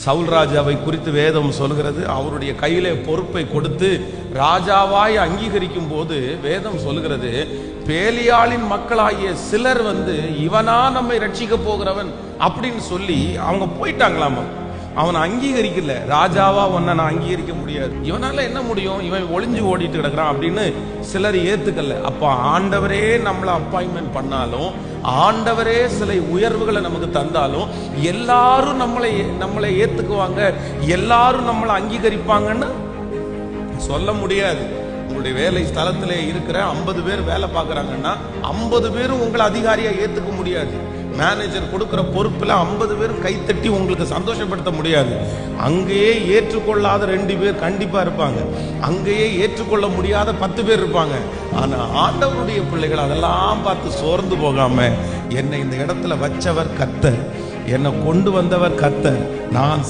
சவுல் ராஜாவை குறித்து வேதம் சொல்கிறது, அவருடைய கையிலே பொறுப்பை கொடுத்து ராஜாவாய் அங்கீகரிக்கும் போது வேதம் சொல்கிறது, பேலியாளின் மக்களாகிய சிலர் இவனா நம்மை ரட்சிக்க போகிறவன் அப்படின்னு சொல்லி அவங்க போயிட்டாங்களாமா. அவனை அங்கீகரிக்கல. ராஜாவா உன்னை நான் அங்கீகரிக்க முடியாது, இவனால என்ன முடியும், இவன் ஒளிஞ்சு ஓடிட்டு கிடக்குறான் அப்படின்னு சிலர் ஏத்துக்கல. அப்ப ஆண்டவரே நம்மளை அப்பாயின்மெண்ட் பண்ணாலும், ஆண்டவரே சில உயர்வுகளை நமக்கு தந்தாலும் எல்லாரும் நம்மளை ஏத்துக்குவாங்க, எல்லாரும் நம்மளை அங்கீகரிப்பாங்கன்னு சொல்ல முடியாது. உங்களுடைய வேலை ஸ்தலத்திலே இருக்கிற 50 பேர் வேலை பார்க்கறாங்கன்னா 50 பேரும் உங்களை அதிகாரியா ஏத்துக்க முடியாது. மேனேஜர் கொடுக்கிற பொறுப்புல 50 பேரும் கைத்தட்டி உங்களுக்கு சந்தோஷப்படுத்த முடியாது. அங்கேயே ஏற்றுக்கொள்ளாத 2 பேர் கண்டிப்பா இருப்பாங்க, அங்கேயே ஏற்றுக்கொள்ள முடியாத 10 பேர் இருப்பாங்க. ஆனா ஆண்டவருடைய பிள்ளைகள் அதெல்லாம் பார்த்து சோர்ந்து போகாம, என்னை இந்த இடத்துல வச்சவர் கர்த்தர், என்னை கொண்டு வந்தவர் கர்த்தர், நான்